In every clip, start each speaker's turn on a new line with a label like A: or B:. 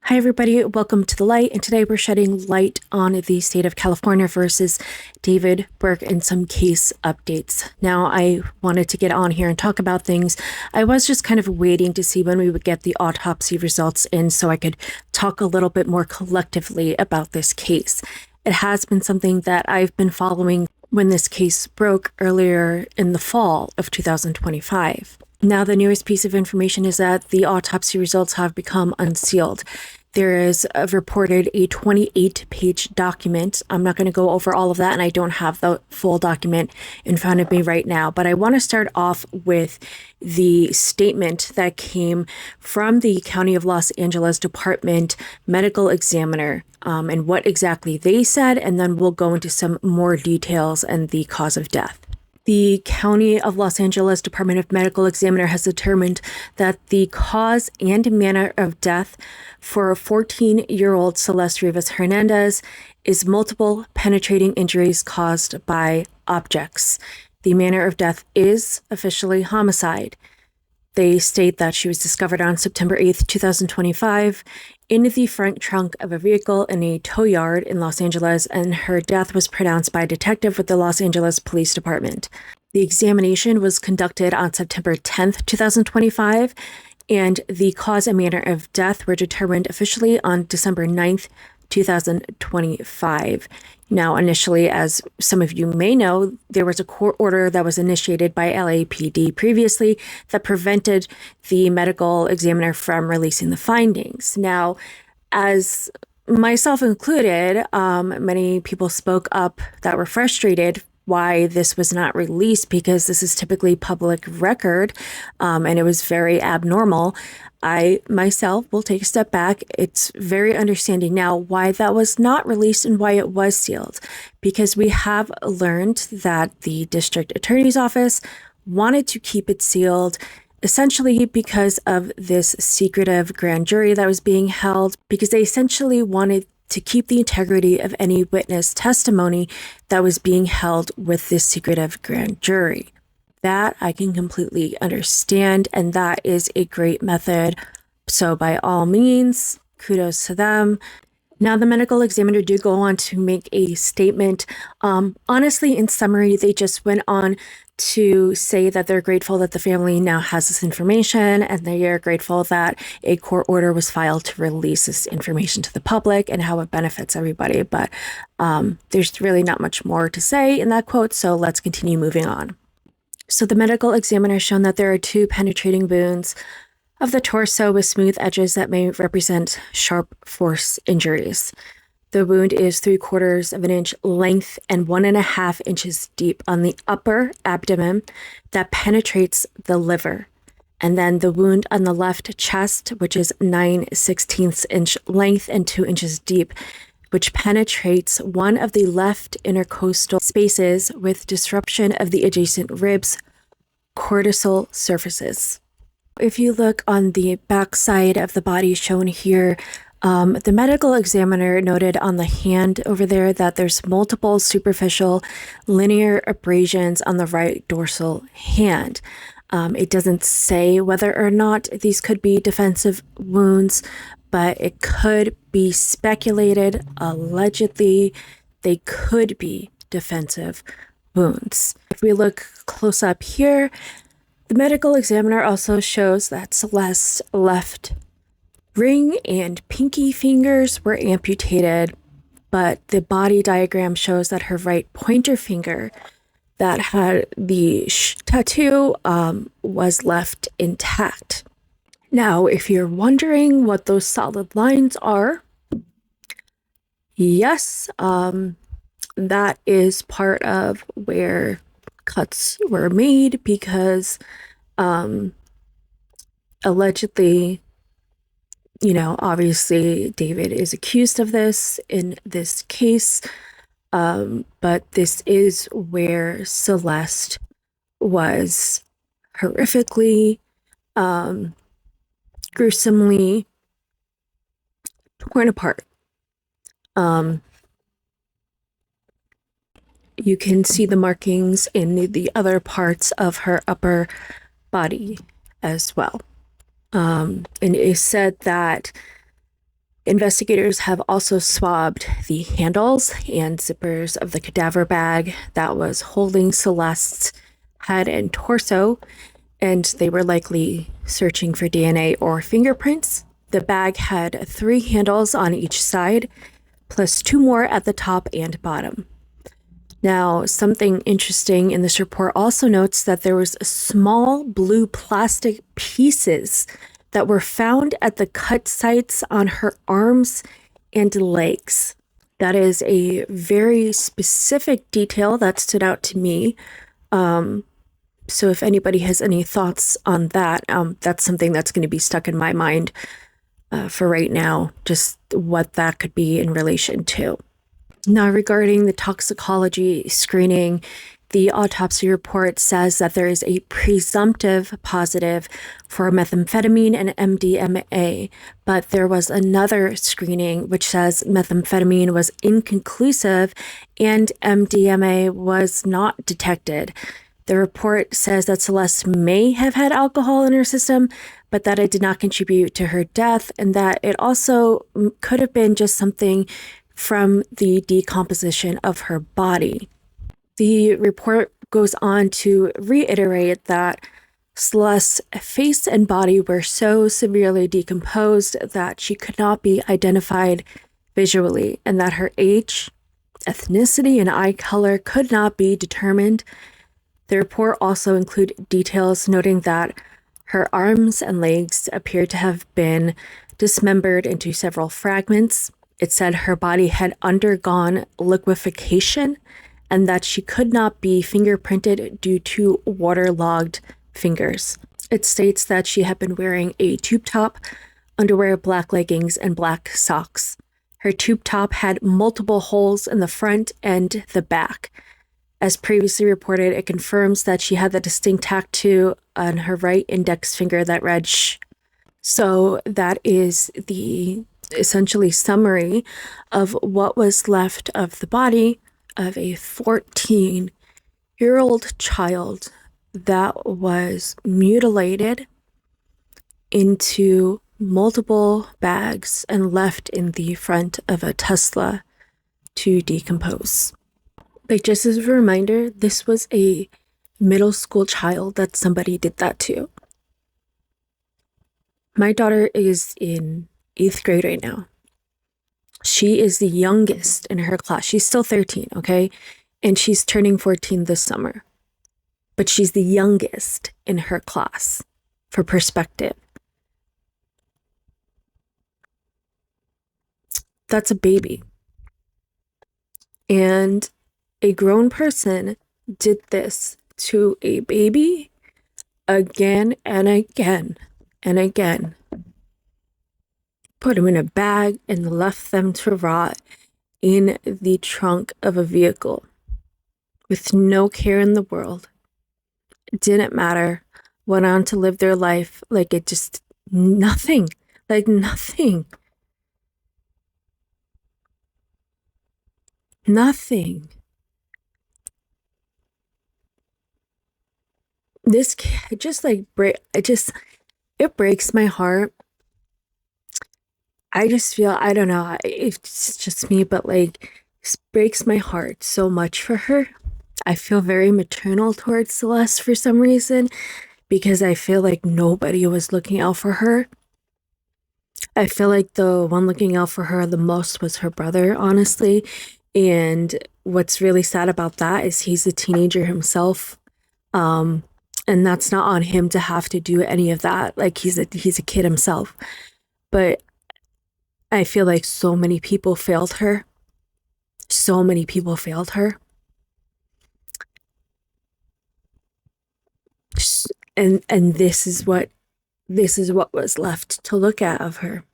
A: Hi, everybody. Welcome to The Light. And today we're shedding light on the state of California versus David Burke and some case updates. Now, I wanted to get on here and talk about things. I was just kind of waiting to see when we would get the autopsy results in so I could talk a little bit more collectively about this case. It has been something that I've been following when this case broke earlier in the fall of 2025. Now, the newest piece of information is that the autopsy results have become unsealed. There is reported a 28-page document. I'm not going to go over all of that, and I don't have the full document in front of me right now. But I want to start off with the statement that came from the County of Los Angeles Department Medical Examiner and what exactly they said, and then we'll go into some more details and the cause of death. The County of Los Angeles Department of Medical Examiner has determined that the cause and manner of death for a 14-year-old Celeste Rivas Hernandez is multiple penetrating injuries caused by objects. The manner of death is officially homicide. They state that she was discovered on September 8th, 2025, in the front trunk of a vehicle in a tow yard in Los Angeles, and her death was pronounced by a detective with the Los Angeles Police Department. The examination was conducted on September 10th, 2025, and the cause and manner of death were determined officially on December 9th, 2025. Now, initially, as some of you may know, there was a court order that was initiated by LAPD previously that prevented the medical examiner from releasing the findings. Now, as myself included, many people spoke up that were frustrated why this was not released because this is typically public record, and it was very abnormal. I myself will take a step back. It's very understanding now why that was not released and why it was sealed, because we have learned that the district attorney's office wanted to keep it sealed essentially because of this secretive grand jury that was being held, because they essentially wanted to keep the integrity of any witness testimony that was being held with this secretive grand jury. That I can completely understand, and that is a great method. So by all means, kudos to them. Now, the medical examiner did go on to make a statement. Honestly, in summary, they just went on to say that they're grateful that the family now has this information, and they are grateful that a court order was filed to release this information to the public and how it benefits everybody. But there's really not much more to say in that quote, so let's continue moving on. So the medical examiner has shown that there are 2 penetrating wounds of the torso with smooth edges that may represent sharp force injuries. The wound is 3/4 of an inch length and 1.5 inches deep on the upper abdomen that penetrates the liver. And then the wound on the left chest, which is 9/16 inch length and 2 inches deep, which penetrates one of the left intercostal spaces with disruption of the adjacent ribs, cortical surfaces. If you look on the back side of the body shown here, the medical examiner noted on the hand over there that there's multiple superficial linear abrasions on the right dorsal hand. It doesn't say whether or not these could be defensive wounds, but it could be speculated. Allegedly, they could be defensive wounds. If we look close up here, the medical examiner also shows that Celeste's left ring and pinky fingers were amputated, but the body diagram shows that her right pointer finger that had the tattoo was left intact. Now, if you're wondering what those solid lines are, yes, that is part of where cuts were made because allegedly, obviously David is accused of this in this case, but this is where Celeste was horrifically, gruesomely torn apart. You can see the markings in the other parts of her upper body as well. And it is said that Investigators have also swabbed the handles and zippers of the cadaver bag that was holding Celeste's head and torso, and they were likely searching for DNA or fingerprints. The bag had 3 handles on each side, plus 2 more at the top and bottom. Now, something interesting in this report also notes that there was small blue plastic pieces that were found at the cut sites on her arms and legs. That is a very specific detail that stood out to me. So if anybody has any thoughts on that, that's something that's going to be stuck in my mind for right now, just what that could be in relation to. Now, regarding the toxicology screening, the autopsy report says that there is a presumptive positive for methamphetamine and MDMA, but there was another screening which says methamphetamine was inconclusive and MDMA was not detected. The report says that Celeste may have had alcohol in her system, but that it did not contribute to her death, and that it also could have been just something from the decomposition of her body. The report goes on to reiterate that Celeste's face and body were so severely decomposed that she could not be identified visually, and that her age, ethnicity, and eye color could not be determined. The report also included details noting that her arms and legs appeared to have been dismembered into several fragments. It said her body had undergone liquefaction and that she could not be fingerprinted due to waterlogged fingers. It states that she had been wearing a tube top, underwear, black leggings, and black socks. Her tube top had multiple holes in the front and the back. As previously reported, it confirms that she had the distinct tattoo on her right index finger that read "shh." So that is the essentially summary of what was left of the body of a 14-year-old child that was mutilated into multiple bags and left in the front of a Tesla to decompose. Like, just as a reminder, this was a middle school child that somebody did that to. My daughter is in 8th grade right now. She is the youngest in her class. She's still 13, okay? And she's turning 14 this summer. But she's the youngest in her class, for perspective. That's a baby. And a grown person did this to a baby again and again and again. Put them in a bag and left them to rot in the trunk of a vehicle with no care in the world. It didn't matter. Went on to live their life like it just nothing, like nothing. Nothing. This just like it breaks my heart. I just feel, I don't know, it's just me, but like, this breaks my heart so much for her. I feel very maternal towards Celeste for some reason, because I feel like nobody was looking out for her. I feel like the one looking out for her the most was her brother, honestly. And what's really sad about that is he's a teenager himself. And that's not on him to have to do any of that. Like, he's a kid himself. But I feel like so many people failed her. So many people failed her. And this is what was left to look at of her.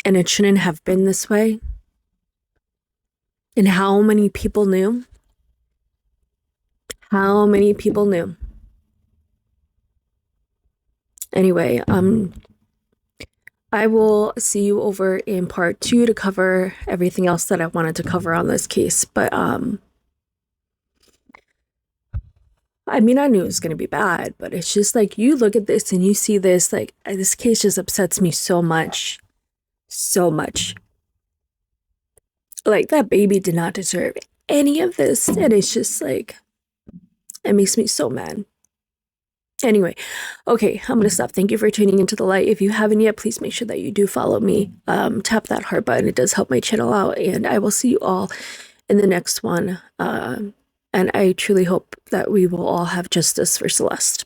A: And it shouldn't have been this way. And how many people knew? How many people knew? Anyway, I will see you over in part 2 to cover everything else that I wanted to cover on this case. But I mean, I knew it was going to be bad, but it's just like you look at this and you see this, like, this case just upsets me so much. So much. Like, that baby did not deserve any of this. And it's just like, it makes me so mad. Anyway, okay, I'm gonna stop. Thank you for tuning into the light. If you haven't yet, please make sure that you do follow me. Tap that heart button. It does help my channel out, and I will see you all in the next one. And I truly hope that we will all have justice for Celeste.